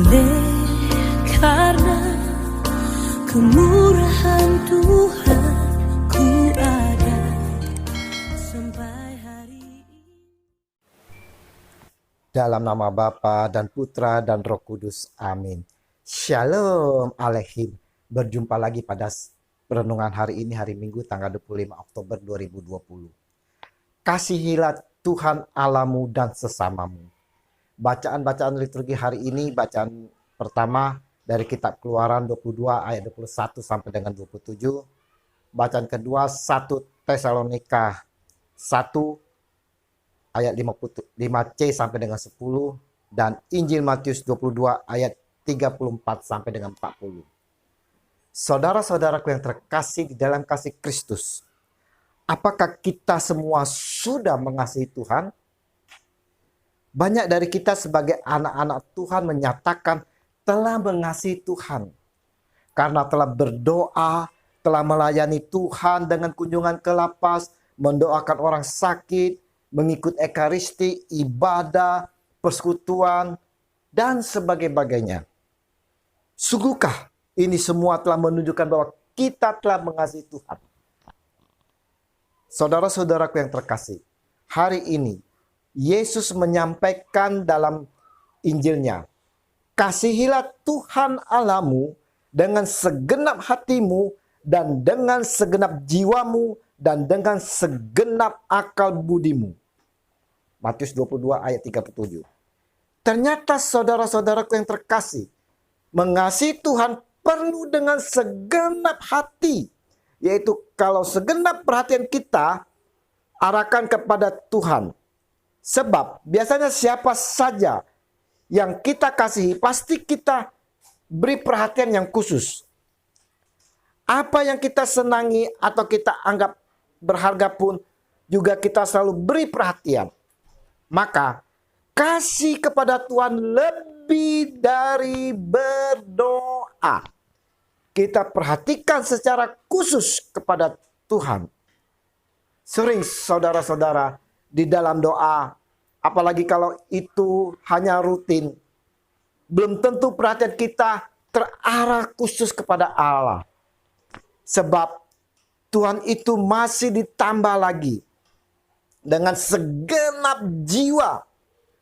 Oleh karena kemurahan Tuhan ku ada sampai hari ini. Dalam nama Bapa dan Putra dan Roh Kudus. Amin. Shalom Aleihim. Berjumpa lagi pada renungan hari ini, hari Minggu tanggal 25 Oktober 2020. Kasihilah Tuhan Allahmu dan sesamamu. Bacaan-bacaan liturgi hari ini, bacaan pertama dari kitab Keluaran 22 ayat 21 sampai dengan 27. Bacaan kedua 1 Tesalonika 1 ayat 55C sampai dengan 10. Dan Injil Matius 22 ayat 34 sampai dengan 40. Saudara-saudaraku yang terkasih di dalam kasih Kristus, apakah kita semua sudah mengasihi Tuhan? Banyak dari kita sebagai anak-anak Tuhan menyatakan telah mengasihi Tuhan. Karena telah berdoa, telah melayani Tuhan dengan kunjungan ke lapas, mendoakan orang sakit, mengikut ekaristi, ibadah, persekutuan, dan sebagainya. Sungguhkah ini semua telah menunjukkan bahwa kita telah mengasihi Tuhan? Saudara-saudaraku yang terkasih, hari ini Yesus menyampaikan dalam Injilnya, kasihilah Tuhan Allahmu dengan segenap hatimu dan dengan segenap jiwamu dan dengan segenap akal budimu. Matius 22 ayat 37. Ternyata saudara-saudaraku yang terkasih, mengasihi Tuhan perlu dengan segenap hati. Yaitu kalau segenap perhatian kita arahkan kepada Tuhan. Sebab biasanya siapa saja yang kita kasihi pasti kita beri perhatian yang khusus. Apa yang kita senangi atau kita anggap berharga pun juga kita selalu beri perhatian. Maka kasih kepada Tuhan lebih dari berdoa. Kita perhatikan secara khusus kepada Tuhan. Sering saudara-saudara di dalam doa, apalagi kalau itu hanya rutin, belum tentu perhatian kita terarah khusus kepada Allah. Sebab Tuhan itu masih ditambah lagi dengan segenap jiwa.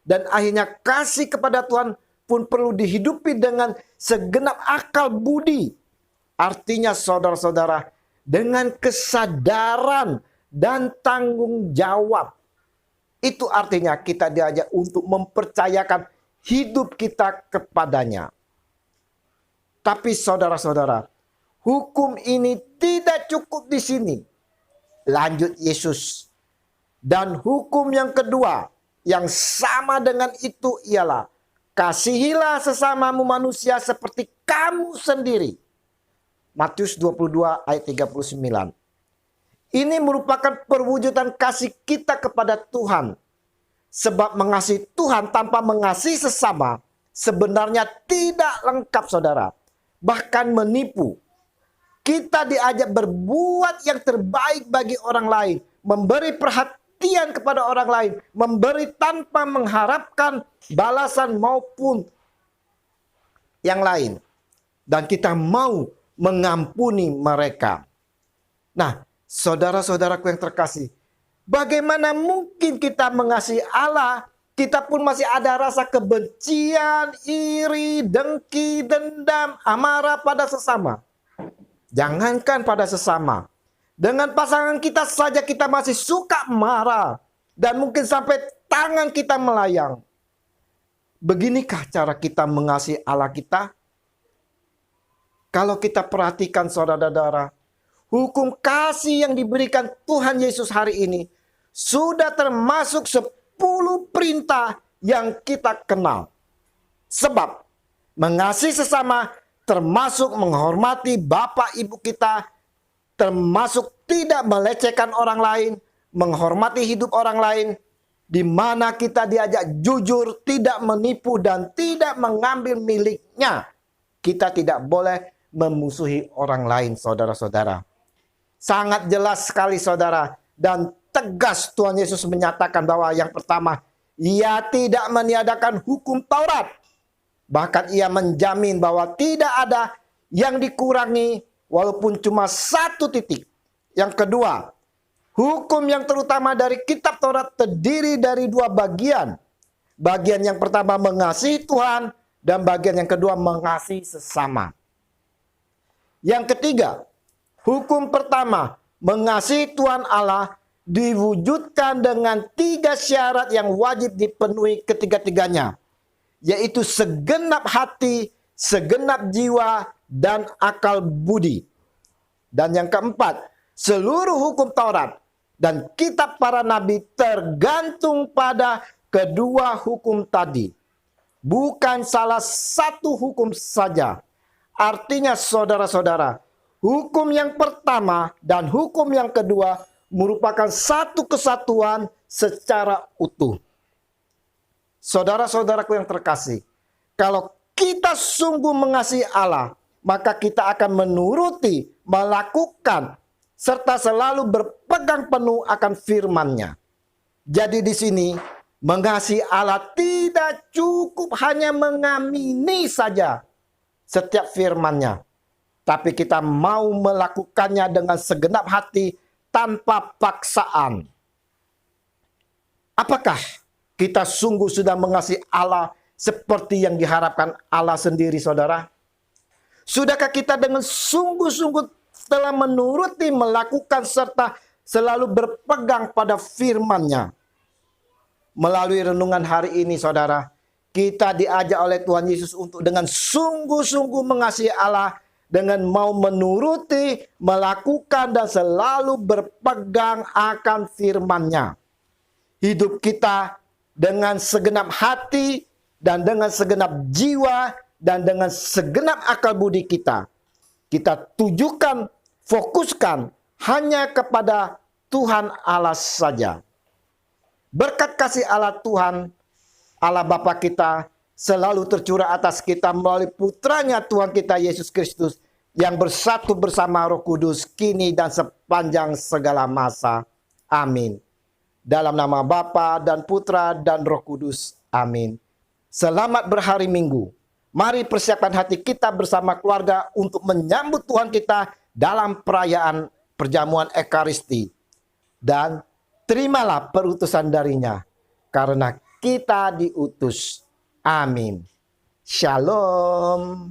Dan akhirnya kasih kepada Tuhan pun perlu dihidupi dengan segenap akal budi. Artinya saudara-saudara, dengan kesadaran dan tanggung jawab. Itu artinya kita diajak untuk mempercayakan hidup kita kepadanya. Tapi saudara-saudara, hukum ini tidak cukup di sini. Lanjut Yesus. Dan hukum yang kedua yang sama dengan itu ialah kasihilah sesamamu manusia seperti kamu sendiri. Matius 22 ayat 39. Ini merupakan perwujudan kasih kita kepada Tuhan. Sebab mengasihi Tuhan tanpa mengasihi sesama sebenarnya tidak lengkap saudara. Bahkan menipu. Kita diajak berbuat yang terbaik bagi orang lain. Memberi perhatian kepada orang lain. Memberi tanpa mengharapkan balasan maupun yang lain. Dan kita mau mengampuni mereka. Nah, saudara-saudaraku yang terkasih, bagaimana mungkin kita mengasihi Allah, kita pun masih ada rasa kebencian, iri, dengki, dendam, amarah pada sesama. Jangankan pada sesama, dengan pasangan kita saja kita masih suka marah, dan mungkin sampai tangan kita melayang. Beginikah cara kita mengasihi Allah kita? Kalau kita perhatikan saudara-saudara, hukum kasih yang diberikan Tuhan Yesus hari ini sudah termasuk 10 perintah yang kita kenal. Sebab mengasihi sesama termasuk menghormati bapak ibu kita, termasuk tidak melecehkan orang lain, menghormati hidup orang lain, di mana kita diajak jujur, tidak menipu dan tidak mengambil miliknya. Kita tidak boleh memusuhi orang lain, saudara-saudara. Sangat jelas sekali saudara, dan tegas Tuhan Yesus menyatakan bahwa yang pertama, Ia tidak meniadakan hukum Taurat. Bahkan ia menjamin bahwa tidak ada yang dikurangi walaupun cuma satu titik. Yang kedua, hukum yang terutama dari kitab Taurat terdiri dari dua bagian. Bagian yang pertama mengasihi Tuhan dan bagian yang kedua mengasihi sesama. Yang ketiga, hukum pertama mengasihi Tuhan Allah diwujudkan dengan 3 syarat yang wajib dipenuhi ketiga-tiganya, yaitu segenap hati, segenap jiwa, dan akal budi. Dan yang keempat, seluruh hukum Taurat dan kitab para nabi tergantung pada kedua hukum tadi. Bukan salah satu hukum saja. Artinya saudara-saudara, hukum yang pertama dan hukum yang kedua merupakan satu kesatuan secara utuh. Saudara-saudaraku yang terkasih, kalau kita sungguh mengasihi Allah, maka kita akan menuruti, melakukan, serta selalu berpegang penuh akan firman-Nya. Jadi di sini, mengasihi Allah tidak cukup hanya mengamini saja setiap firman-Nya, tapi kita mau melakukannya dengan segenap hati tanpa paksaan. Apakah kita sungguh sudah mengasihi Allah seperti yang diharapkan Allah sendiri, saudara? Sudahkah kita dengan sungguh-sungguh telah menuruti, melakukan, serta selalu berpegang pada firman-Nya? Melalui renungan hari ini, saudara, kita diajak oleh Tuhan Yesus untuk dengan sungguh-sungguh mengasihi Allah, dengan mau menuruti, melakukan, dan selalu berpegang akan firman-Nya. Hidup kita dengan segenap hati, dan dengan segenap jiwa, dan dengan segenap akal budi kita. Kita tujukan, fokuskan hanya kepada Tuhan Allah saja. Berkat kasih Allah Tuhan, Allah Bapa kita selalu tercurah atas kita melalui putranya Tuhan kita Yesus Kristus yang bersatu bersama Roh Kudus kini dan sepanjang segala masa. Amin. Dalam nama Bapa dan Putra dan Roh Kudus. Amin. Selamat berhari Minggu. Mari persiapkan hati kita bersama keluarga untuk menyambut Tuhan kita dalam perayaan perjamuan Ekaristi. Dan terimalah perutusan darinya, karena kita diutus. Amin. Shalom.